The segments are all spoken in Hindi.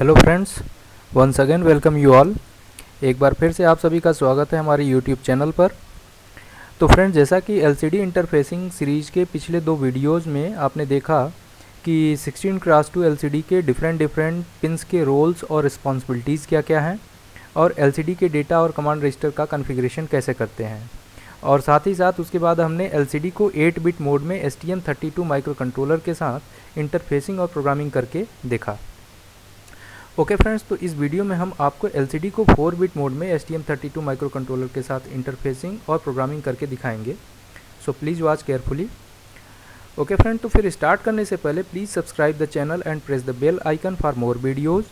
Hello friends, once again welcome you all. एक बार फिर से आप सभी का स्वागत है हमारे यूट्यूब चैनल पर। तो फ्रेंड्स, जैसा कि एलसीडी इंटरफेसिंग सीरीज के पिछले दो वीडियोस में आपने देखा कि 16x2 एलसीडी के डिफरेंट पिंस के रोल्स और रिस्पॉन्सिबिलिटीज़ क्या क्या हैं, और एलसीडी के डेटा और कमांड रजिस्टर का कॉन्फ़िगरेशन कैसे करते हैं। और साथ ही साथ उसके बाद हमने एलसीडी को 8 बिट मोड में STM32 माइक्रो कंट्रोलर के साथ इंटरफेसिंग और प्रोग्रामिंग करके देखा। ओके फ्रेंड्स, तो इस वीडियो में हम आपको एलसीडी को 4 बिट मोड में STM32 माइक्रो कंट्रोलर के साथ इंटरफेसिंग और प्रोग्रामिंग करके दिखाएंगे। So please watch carefully. Okay friend, तो फिर स्टार्ट करने से पहले please subscribe the channel and press the bell icon for more videos.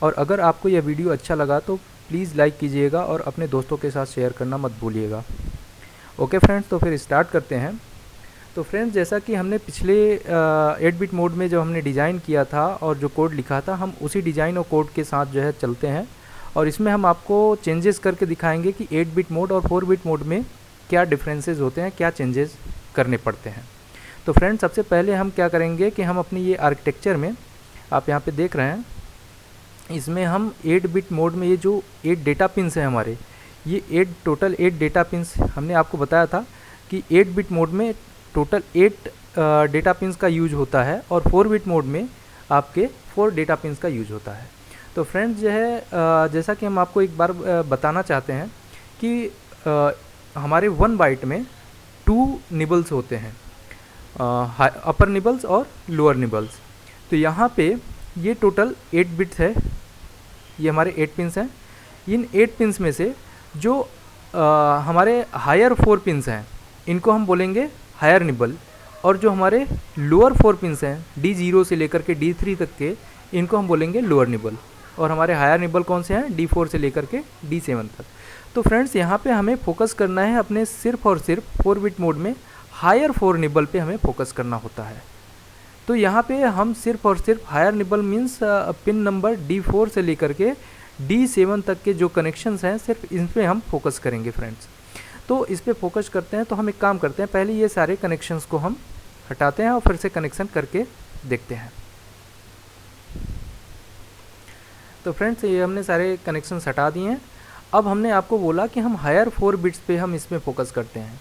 और अगर आपको यह वीडियो अच्छा लगा तो प्लीज़ लाइक कीजिएगा और अपने दोस्तों के साथ शेयर करना मत भूलिएगा। ओके फ्रेंड्स, तो फिर स्टार्ट करते हैं। तो फ्रेंड्स, जैसा कि हमने पिछले 8 बिट मोड में जो हमने डिज़ाइन किया था और जो कोड लिखा था, हम उसी डिज़ाइन और कोड के साथ जो है चलते हैं। और इसमें हम आपको चेंजेस करके दिखाएंगे कि 8 बिट मोड और 4 बिट मोड में क्या डिफरेंसेस होते हैं, क्या चेंजेस करने पड़ते हैं। तो फ्रेंड्स, सबसे पहले हम क्या करेंगे कि हम अपनी ये आर्किटेक्चर में, आप यहाँ पे देख रहे हैं, इसमें हम 8 बिट मोड में ये जो 8 डेटा पिंस हैं हमारे, ये टोटल 8 डेटा पिंस हमने आपको बताया था कि 8 बिट मोड में टोटल 8 डेटा पिंस का यूज होता है और 4 बिट मोड में आपके 4 डेटा पिंस का यूज होता है। तो फ्रेंड्स, जो है जैसा कि हम आपको एक बार बताना चाहते हैं कि हमारे 1 बाइट में 2 निबल्स होते हैं, अपर निबल्स और लोअर निबल्स। तो यहाँ पे ये टोटल 8 बिट्स है, ये हमारे 8 पिंस हैं। इन 8 पिंस में से जो हमारे हायर 4 पिंस हैं, इनको हम बोलेंगे हायर निबल, और जो हमारे लोअर 4 पिंस हैं D0 से लेकर के D3 तक के, इनको हम बोलेंगे लोअर निबल। और हमारे हायर निबल कौन से हैं? D4 से लेकर के D7 तक। तो फ्रेंड्स, यहाँ पे हमें फोकस करना है अपने सिर्फ और सिर्फ 4 बिट मोड में हायर 4 निबल पे हमें फोकस करना होता है। तो यहाँ पे हम सिर्फ और सिर्फ higher nibble means pin number D4 से लेकर के D7 तक के जो कनेक्शंस हैं, सिर्फ इन पर हम फोकस करेंगे फ्रेंड्स। तो इस पे फोकस करते हैं। तो हम एक काम करते हैं, पहले ये सारे कनेक्शंस को हम हटाते हैं और फिर से कनेक्शन करके देखते हैं। तो फ्रेंड्स, ये हमने सारे कनेक्शंस हटा दिए हैं। अब हमने आपको बोला कि हम हायर 4 बिट्स पे हम इसमें फोकस करते हैं।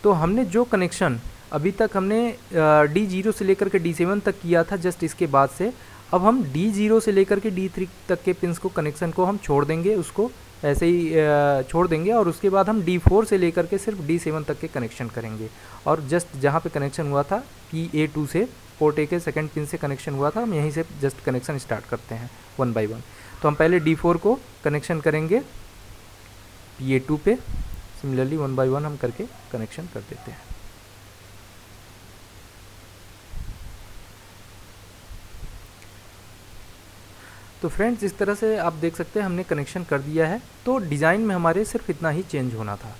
तो हमने जो कनेक्शन अभी तक हमने D0 से लेकर के D7 तक किया था, जस्ट इसके बाद से अब हम D0 से लेकर के D3 तक के पिंस को, कनेक्शन को हम छोड़ देंगे, उसको ऐसे ही छोड़ देंगे। और उसके बाद हम D4 से लेकर के सिर्फ D7 तक के कनेक्शन करेंगे। और जस्ट जहाँ पे कनेक्शन हुआ था PA2 से, पोर्ट ए के सेकंड पिन से कनेक्शन हुआ था, हम यहीं से जस्ट कनेक्शन स्टार्ट करते हैं 1 बाय 1। तो हम पहले D4 को कनेक्शन करेंगे PA2 पे, सिमिलरली 1 बाय 1 हम करके कनेक्शन कर देते हैं। तो फ्रेंड्स, इस तरह से आप देख सकते हैं हमने कनेक्शन कर दिया है। तो डिज़ाइन में हमारे सिर्फ इतना ही चेंज होना था।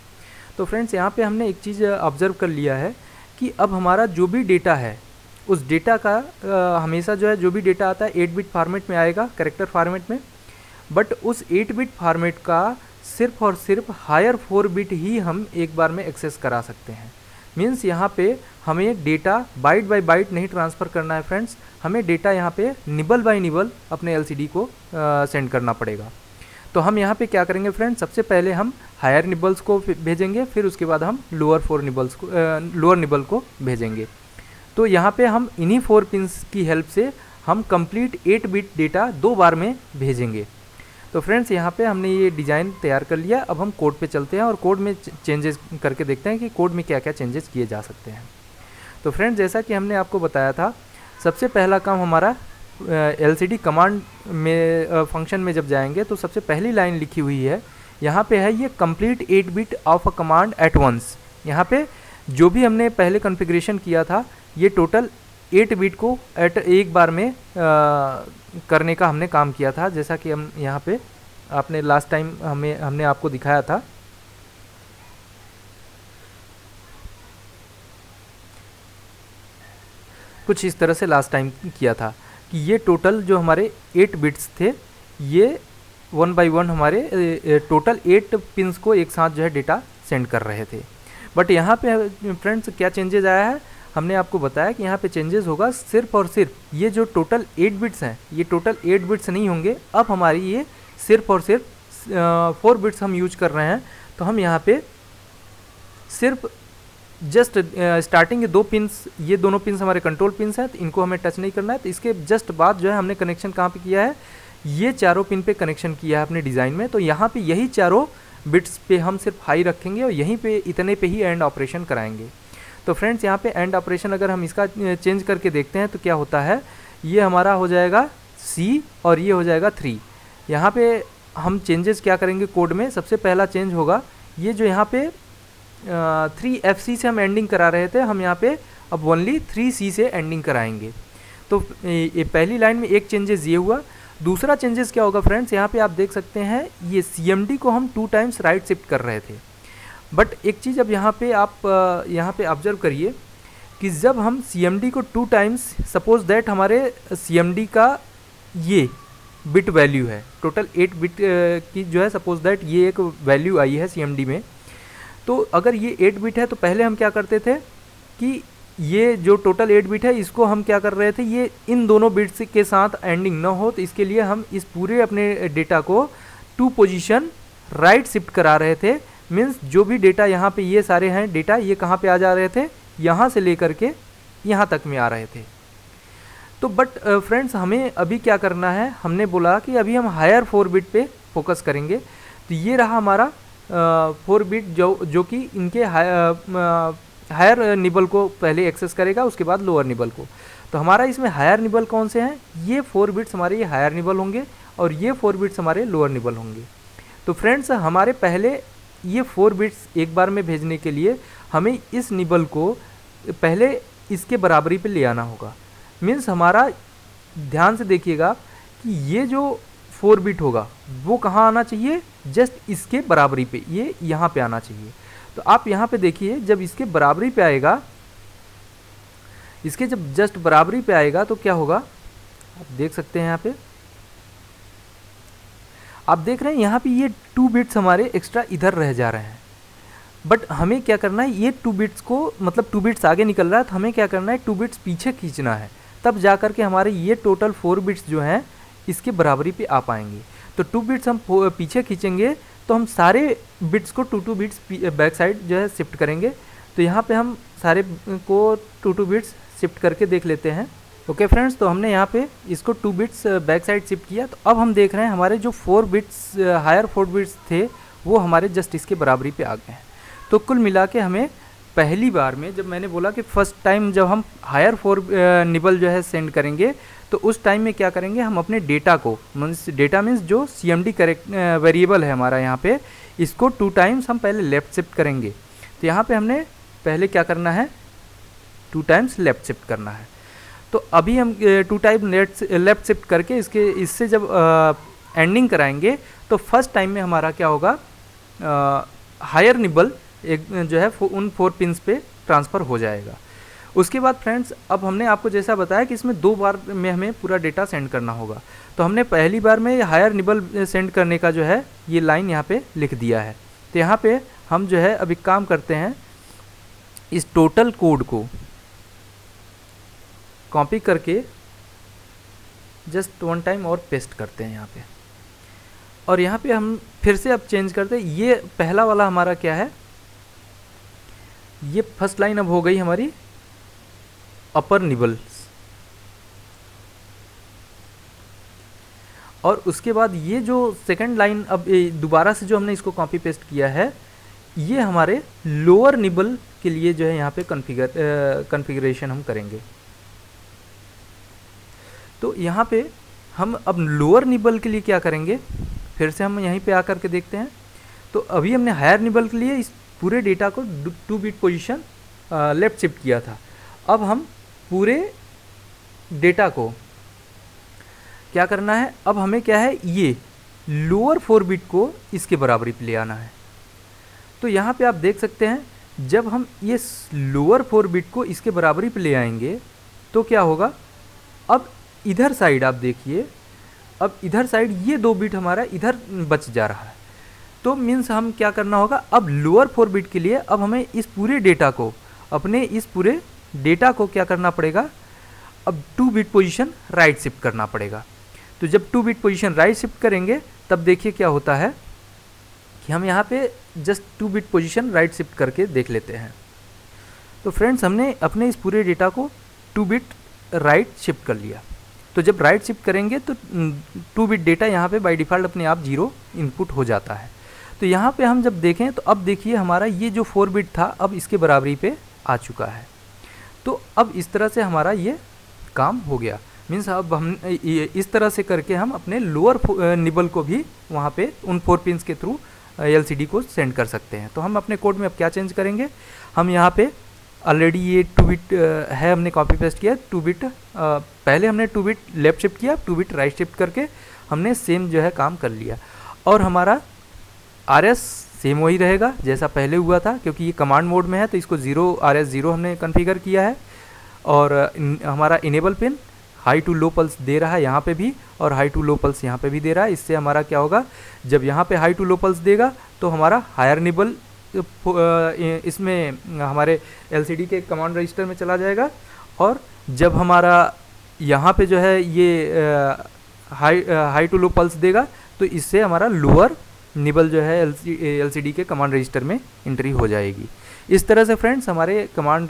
तो फ्रेंड्स, यहाँ पे हमने एक चीज़ ऑब्ज़र्व कर लिया है कि अब हमारा जो भी डेटा है, उस डेटा का हमेशा जो है, जो भी डेटा आता है 8 बिट फॉर्मेट में आएगा, कैरेक्टर फॉर्मेट में। बट उस 8 बिट फॉर्मेट का सिर्फ और सिर्फ हायर 4 बिट ही हम एक बार में एक्सेस करा सकते हैं। मीन्स यहाँ पे हमें डेटा बाइट बाय बाइट नहीं ट्रांसफ़र करना है फ्रेंड्स, हमें डेटा यहाँ पे निबल बाय निबल अपने एलसीडी को सेंड करना पड़ेगा। तो हम यहाँ पे क्या करेंगे फ्रेंड्स, सबसे पहले हम हायर निबल्स को भेजेंगे, फिर उसके बाद हम लोअर निबल को भेजेंगे। तो यहाँ पे हम इन्हीं 4 पिंस की हेल्प से हम कंप्लीट 8 बिट डेटा 2 बार में भेजेंगे। तो फ्रेंड्स, यहाँ पे हमने ये डिज़ाइन तैयार कर लिया। अब हम कोड पे चलते हैं और कोड में चेंजेस करके देखते हैं कि कोड में क्या क्या चेंजेस किए जा सकते हैं। तो फ्रेंड्स, जैसा कि हमने आपको बताया था, सबसे पहला काम हमारा एलसीडी कमांड में फंक्शन में जब जाएंगे तो सबसे पहली लाइन लिखी हुई है, यहाँ पे है ये complete 8 bit of a command at once. यहाँ पे जो भी हमने पहले कॉन्फ़िगरेशन किया था, ये टोटल 8 बिट को एक बार में करने का हमने काम किया था। जैसा कि हम यहाँ पे आपने लास्ट टाइम हमने आपको दिखाया था। कुछ इस तरह से लास्ट टाइम किया था कि ये टोटल जो हमारे 8 बिट्स थे, ये 1 बाय 1 हमारे टोटल 8 पिंस को एक साथ जो है डेटा सेंड कर रहे थे। बट यहाँ पे फ्रेंड्स क्या चेंजेस आया है, हमने आपको बताया कि यहाँ पे चेंजेस होगा सिर्फ और सिर्फ ये जो टोटल 8 बिट्स हैं, ये टोटल 8 बिट्स नहीं होंगे। अब हमारी ये सिर्फ और सिर्फ 4 बिट्स हम यूज कर रहे हैं। तो हम यहाँ पे सिर्फ जस्ट स्टार्टिंग के 2 पिंस, ये दोनों पिंस हमारे कंट्रोल पिंस हैं, तो इनको हमें टच नहीं करना है। तो इसके जस्ट बाद जो है हमने कनेक्शन कहाँ पे किया है, ये चारों पिन पे कनेक्शन किया है अपने डिज़ाइन में। तो यहाँ पे यही चारों बिट्स पे हम सिर्फ हाई रखेंगे और यहीं पे इतने पे ही एंड ऑपरेशन कराएंगे। तो फ्रेंड्स यहाँ पे एंड ऑपरेशन अगर हम इसका चेंज करके देखते हैं तो क्या होता है, ये हमारा हो जाएगा C और ये हो जाएगा 3। यहाँ पे हम चेंजेस क्या करेंगे कोड में, सबसे पहला चेंज होगा ये जो यहाँ पे 3FC से हम एंडिंग करा रहे थे, हम यहाँ पे अब ओनली 3C से एंडिंग कराएंगे। तो ये पहली लाइन में एक चेंजेस ये हुआ। दूसरा चेंजेस क्या होगा फ्रेंड्स, यहाँ पे आप देख सकते हैं ये CMD को हम 2 टाइम्स राइट शिफ्ट कर रहे थे, बट एक चीज़ अब यहाँ पे आप यहाँ पे ऑब्जर्व करिए कि जब हम CMD को 2 टाइम्स, सपोज दैट हमारे CMD का ये बिट वैल्यू है, टोटल 8 बिट की जो है, सपोज दैट ये एक वैल्यू आई है CMD में। तो अगर ये 8 बिट है तो पहले हम क्या करते थे कि ये जो टोटल 8 बिट है इसको हम क्या कर रहे थे, ये इन दोनों बिट्स के साथ एंडिंग ना हो, तो इसके लिए हम इस पूरे अपने डेटा को 2 पोजीशन राइट शिफ्ट करा रहे थे। मीन्स जो भी डेटा यहाँ पे ये सारे हैं डेटा, ये कहाँ पे आ जा रहे थे, यहाँ से लेकर के यहाँ तक में आ रहे थे। तो बट फ्रेंड्स हमें अभी क्या करना है, हमने बोला कि अभी हम हायर 4 बिट पे फोकस करेंगे। तो ये रहा हमारा 4 बिट जो कि इनके हायर निबल को पहले एक्सेस करेगा, उसके बाद लोअर निबल को। तो हमारा इसमें हायर निबल कौन से हैं, ये 4 बिट्स हमारे ये हायर निबल होंगे और ये 4 बिट्स हमारे लोअर निबल होंगे। तो फ्रेंड्स हमारे पहले ये 4 बिट्स एक बार में भेजने के लिए हमें इस निबल को पहले इसके बराबरी पे ले आना होगा। मीन्स हमारा ध्यान से देखिएगा कि ये जो 4 बिट होगा वो कहाँ आना चाहिए, जस्ट इसके बराबरी पे, ये यहाँ पे आना चाहिए। तो आप यहाँ पे देखिए जब इसके बराबरी पे आएगा, इसके जब जस्ट बराबरी पे आएगा तो क्या होगा, आप देख सकते हैं यहाँ पे, आप देख रहे हैं यहाँ पे ये 2 बिट्स हमारे एक्स्ट्रा इधर रह जा रहे हैं। बट हमें क्या करना है, ये 2 बिट्स को, मतलब 2 बिट्स आगे निकल रहा है, तो हमें क्या करना है 2 बिट्स पीछे खींचना है, तब जा कर के हमारे ये टोटल 4 बिट्स जो हैं इसके बराबरी पे आ पाएंगे। तो 2 बिट्स हम पीछे खींचेंगे तो हम सारे बिट्स को 2 बिट्स बैक साइड जो है शिफ्ट करेंगे। तो यहाँ पे हम सारे को 2 बिट्स शिफ्ट करके देख लेते हैं। ओके फ्रेंड्स, तो हमने यहाँ पे इसको 2 बिट्स बैक साइड शिफ्ट किया। तो अब हम देख रहे हैं हमारे जो 4 बिट्स हायर 4 बिट्स थे वो हमारे जस्ट इसके बराबरी पे आ गए हैं। तो कुल मिला के हमें पहली बार में, जब मैंने बोला कि फर्स्ट टाइम जब हम हायर 4 निबल जो है सेंड करेंगे, तो उस टाइम में क्या करेंगे, हम अपने डेटा को, मीन्स डेटा मीन्स जो CMD करेक्ट वेरिएबल है हमारा यहाँ पे, इसको 2 टाइम्स हम पहले लेफ्ट शिफ्ट करेंगे। तो यहाँ पे हमने पहले क्या करना है, 2 टाइम्स लेफ्ट शिफ्ट करना है। तो अभी हम 2 टाइम लेफ्ट शिफ्ट करके इससे जब एंडिंग कराएंगे तो फर्स्ट टाइम में हमारा क्या होगा, हायर निबल एक जो है उन 4 पिंस पे ट्रांसफ़र हो जाएगा। उसके बाद फ्रेंड्स अब हमने आपको जैसा बताया कि इसमें 2 बार में हमें पूरा डेटा सेंड करना होगा। तो हमने पहली बार में हायर निबल सेंड करने का जो है ये लाइन यहाँ पे लिख दिया है। तो यहाँ पे हम जो है अभी काम करते हैं, इस टोटल कोड को कॉपी करके जस्ट 1 टाइम और पेस्ट करते हैं यहाँ पे, और यहाँ पे हम फिर से अब चेंज करते हैं। ये पहला वाला हमारा क्या है, ये फर्स्ट लाइन अब हो गई हमारी अपर निबल्स, और उसके बाद ये जो सेकंड लाइन अब दोबारा से जो हमने इसको कॉपी पेस्ट किया है, ये हमारे लोअर निबल के लिए जो है यहाँ पे कॉन्फ़िगरेशन हम करेंगे। तो यहाँ पे हम अब लोअर निबल के लिए क्या करेंगे, फिर से हम यहीं पे आकर के देखते हैं। तो अभी हमने हायर निबल के लिए इस पूरे डेटा को 2 बिट पोजीशन लेफ्ट शिफ्ट किया था। अब हम पूरे डेटा को क्या करना है, अब हमें क्या है, ये लोअर 4 बिट को इसके बराबरी पे ले आना है। तो यहाँ पे आप देख सकते हैं जब हम ये लोअर 4 बिट को इसके बराबरी पे ले आएंगे तो क्या होगा, अब इधर साइड आप देखिए, अब इधर साइड ये 2 बिट हमारा इधर बच जा रहा है। तो मीन्स हम क्या करना होगा, अब लोअर 4 बिट के लिए अब हमें इस पूरे डेटा को अपने इस पूरे डेटा को क्या करना पड़ेगा, अब 2 बिट पोजीशन राइट शिफ्ट करना पड़ेगा। तो जब 2 बिट पोजीशन राइट शिफ्ट करेंगे तब देखिए क्या होता है कि हम यहाँ पे just 2 bit position right shift करके देख लेते हैं। तो फ्रेंड्स हमने अपने इस पूरे डेटा को 2 बिट राइट शिफ्ट कर लिया। तो जब राइट शिफ्ट करेंगे तो 2 बिट डेटा यहाँ पे बाय डिफ़ॉल्ट अपने आप 0 इनपुट हो जाता है। तो यहाँ पे हम जब देखें तो अब देखिए हमारा ये जो 4 बिट था अब इसके बराबरी पे आ चुका है। तो अब इस तरह से हमारा ये काम हो गया। मीन्स अब हम इस तरह से करके हम अपने लोअर निबल को भी वहाँ पे उन 4 पिंस के थ्रू एलसीडी को सेंड कर सकते हैं। तो हम अपने कोड में अब क्या चेंज करेंगे, हम यहाँ पे ऑलरेडी ये 2 बिट है, हमने कॉपी पेस्ट किया 2 बिट, पहले हमने 2 बिट लेफ्ट शिफ्ट किया, 2 बिट राइट शिफ्ट करके हमने सेम जो है काम कर लिया। और हमारा RS सेम वही रहेगा जैसा पहले हुआ था, क्योंकि ये कमांड मोड में है तो इसको 0 RS 0 हमने कॉन्फ़िगर किया है। और हमारा enable pin high to low pulse दे रहा है यहाँ पे भी, और हाई टू लो पल्स यहाँ पे भी दे रहा है। इससे हमारा क्या होगा, जब यहाँ पे हाई टू लो पल्स देगा तो हमारा हायर निबल इसमें हमारे एलसीडी के कमांड रजिस्टर में चला जाएगा। और जब हमारा यहाँ पे जो है ये हाई टू लो पल्स देगा तो इससे हमारा लोअर निबल जो है एलसीडी के कमांड रजिस्टर में एंट्री हो जाएगी। इस तरह से फ्रेंड्स हमारे कमांड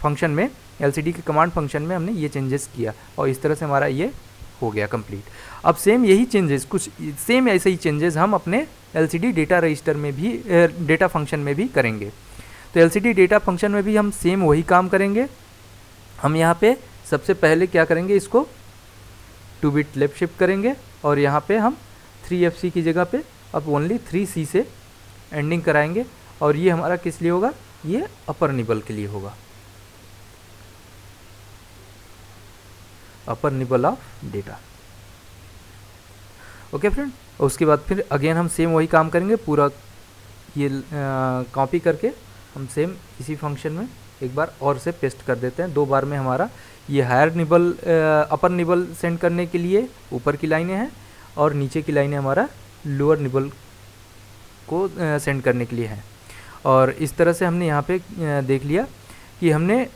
फंक्शन में, एलसीडी के कमांड फंक्शन में हमने ये चेंजेस किया और इस तरह से हमारा ये हो गया कंप्लीट। अब सेम यही चेंजेस, कुछ सेम ऐसे ही चेंजेस हम अपने एलसीडी डेटा रजिस्टर में भी, डेटा फंक्शन में भी करेंगे। तो एलसीडी डेटा फंक्शन में भी हम सेम वही काम करेंगे। हम यहाँ पे सबसे पहले क्या करेंगे, इसको 2 बिट लेफ्ट शिफ्ट करेंगे और यहाँ पे हम 3FC की जगह पे अब ओनली 3C से एंडिंग कराएंगे। और ये हमारा किस लिए होगा, ये अपर निबल के लिए होगा, upper nibble of data. Okay friend, उसके बाद फिर अगेन हम सेम वही काम करेंगे, पूरा ये कॉपी करके हम सेम इसी फंक्शन में एक बार और से पेस्ट कर देते हैं। 2 बार में हमारा ये हायर निबल, अपर निबल सेंड करने के लिए ऊपर की लाइनें हैं और नीचे की लाइनें हमारा लोअर निबल को सेंड करने के लिए हैं। और इस तरह से हमने यहाँ पे देख लिया कि हमने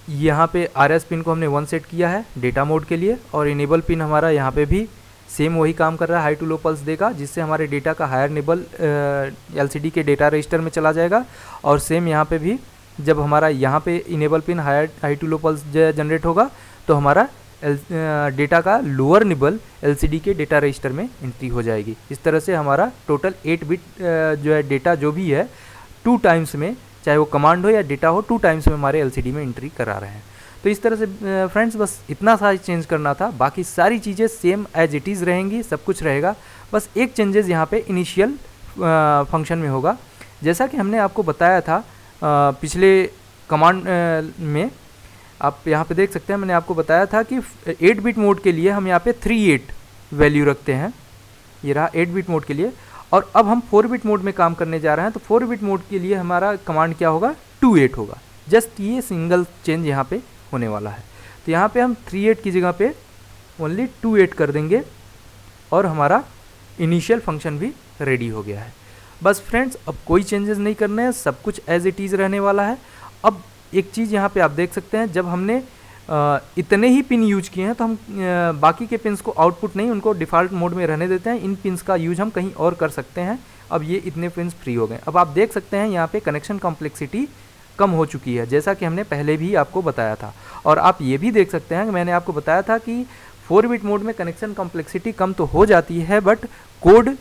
यहाँ पे RS पिन को हमने 1 सेट किया है डेटा मोड के लिए, और इनेबल पिन हमारा यहाँ पे भी सेम वही काम कर रहा है, हाई टू लो पल्स देगा जिससे हमारे डेटा का हायर निबल एलसीडी के डेटा रजिस्टर में चला जाएगा। और सेम यहाँ पे भी जब हमारा यहाँ पे enable pin high to low pulse generate होगा तो हमारा डेटा का लोअर निबल एलसीडी के डेटा रजिस्टर में एंट्री हो जाएगी। इस तरह से हमारा टोटल 8 बिट जो है डेटा जो भी है 2 टाइम्स में, चाहे वो कमांड हो या डेटा हो, 2 टाइम्स में हमारे एलसीडी में एंट्री करा रहे हैं। तो इस तरह से फ्रेंड्स बस इतना सा चेंज करना था, बाकी सारी चीज़ें सेम एज इट इज़ रहेंगी, सब कुछ रहेगा। बस एक चेंजेस यहाँ पे इनिशियल फंक्शन में होगा। जैसा कि हमने आपको बताया था पिछले कमांड में, आप यहाँ पे देख सकते हैं, मैंने आपको बताया था कि 8 बिट मोड के लिए हम यहाँ पे 38 वैल्यू रखते हैं, ये रहा 8 बिट मोड के लिए। और अब हम 4 बिट मोड में काम करने जा रहे हैं, तो 4 बिट मोड के लिए हमारा कमांड क्या होगा, 28 होगा। जस्ट ये सिंगल चेंज यहाँ पे होने वाला है। तो यहाँ पे हम 38 की जगह पे ओनली 28 कर देंगे और हमारा इनिशियल फंक्शन भी रेडी हो गया है। बस फ्रेंड्स अब कोई चेंजेस नहीं करने हैं, सब कुछ एज इट इज़ रहने वाला है। अब एक चीज़ यहाँ पे आप देख सकते हैं, जब हमने इतने ही पिन यूज किए हैं तो हम बाकी के पिन्स को आउटपुट नहीं, उनको डिफ़ॉल्ट मोड में रहने देते हैं। इन पिन्स का यूज हम कहीं और कर सकते हैं। अब ये इतने पिन्स फ्री हो गए। अब आप देख सकते हैं यहाँ पे कनेक्शन कॉम्प्लेक्सिटी कम हो चुकी है, जैसा कि हमने पहले भी आपको बताया था। और आप ये भी देख सकते हैं, मैंने आपको बताया था कि 4 बिट मोड में कनेक्शन कॉम्प्लेक्सिटी कम तो हो जाती है, but code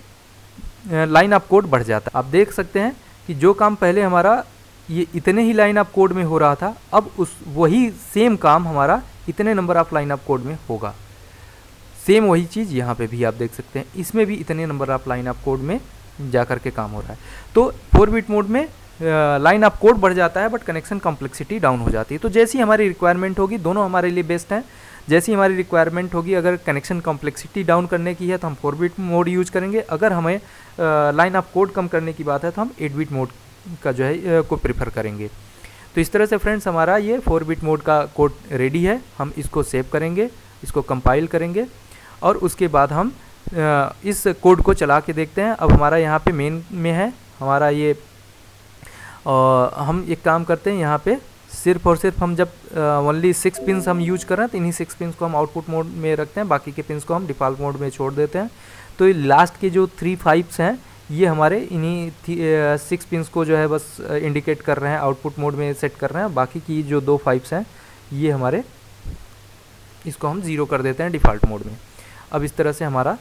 line of code बढ़ जाता है। आप देख सकते हैं कि जो काम पहले हमारा ये इतने ही लाइन ऑफ कोड में हो रहा था, अब उस वही सेम काम हमारा इतने number of line of code में होगा। सेम वही चीज़ यहाँ पे भी आप देख सकते हैं, इसमें भी इतने number of line of code में जा कर के काम हो रहा है। तो 4 बिट मोड में लाइन ऑफ कोड बढ़ जाता है, बट कनेक्शन कॉम्प्लेक्सिटी डाउन हो जाती है। तो जैसी हमारी रिक्वायरमेंट होगी, दोनों हमारे लिए बेस्ट हैं। जैसी हमारी रिक्वायरमेंट होगी, अगर कनेक्शन कॉम्प्लेक्सिटी डाउन करने की है तो हम 4 बिट मोड यूज करेंगे। अगर हमें लाइन ऑफ कोड कम करने की बात है तो हम 8 बिट मोड का जो है को प्रेफर करेंगे। तो इस तरह से फ्रेंड्स हमारा ये 4 बिट मोड का कोड रेडी है। हम इसको सेव करेंगे, इसको कंपाइल करेंगे और उसके बाद हम इस कोड को चला के देखते हैं। अब हमारा यहाँ पे मेन में है हमारा ये, हम एक काम करते हैं, यहाँ पे सिर्फ और सिर्फ हम जब ओनली 6 पिन्स हम यूज कर रहे हैं तो इन्हीं 6 पिन्स को हम आउटपुट मोड में रखते हैं, बाकी के पिन्स को हम डिफ़ॉल्ट मोड में छोड़ देते हैं। तो ये लास्ट के जो 3 5s हैं ये हमारे इन्हीं 6 पिन्स को जो है बस इंडिकेट कर रहे हैं, आउटपुट मोड में सेट कर रहे हैं। बाकी की जो 2 5s हैं ये हमारे, इसको हम 0 कर देते हैं डिफ़ॉल्ट मोड में। अब इस तरह से हमारा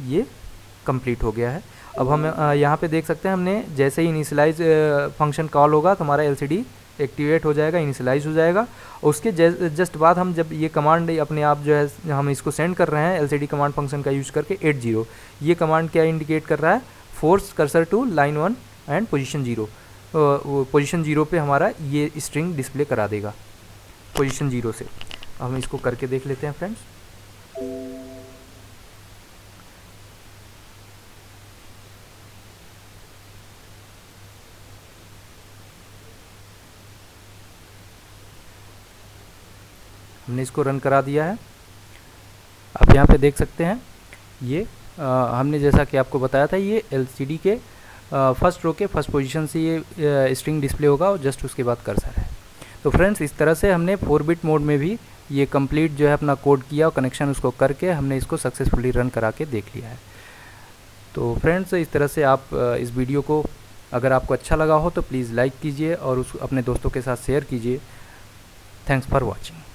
ये कंप्लीट हो गया है। अब हम यहाँ पे देख सकते हैं हमने जैसे ही इनिशियलाइज फंक्शन कॉल होगा तो हमारा एलसीडी एक्टिवेट हो जाएगा, इनिशियलाइज हो जाएगा। उसके जस्ट बाद हम जब ये कमांड अपने आप जो है हम इसको सेंड कर रहे हैं एलसीडी कमांड फंक्शन का यूज करके 80, ये कमांड क्या इंडिकेट कर रहा है, force cursor to line 1 and position 0। Position 0 पे हमारा ये स्ट्रिंग डिस्प्ले करा देगा पोजीशन 0 से। हम इसको करके देख लेते हैं फ्रेंड्स। हमने इसको रन करा दिया है। आप यहाँ पे देख सकते हैं ये हमने जैसा कि आपको बताया था ये एलसीडी के फर्स्ट रो के फर्स्ट पोजीशन से ये स्ट्रिंग डिस्प्ले होगा और जस्ट उसके बाद कर्सर है। तो फ्रेंड्स इस तरह से हमने 4 बिट मोड में भी ये कंप्लीट जो है अपना कोड किया और कनेक्शन उसको करके हमने इसको सक्सेसफुली रन करा के देख लिया है। तो फ्रेंड्स इस तरह से आप इस वीडियो को अगर आपको अच्छा लगा हो तो प्लीज़ लाइक कीजिए और उस अपने दोस्तों के साथ शेयर कीजिए। Thanks for watching.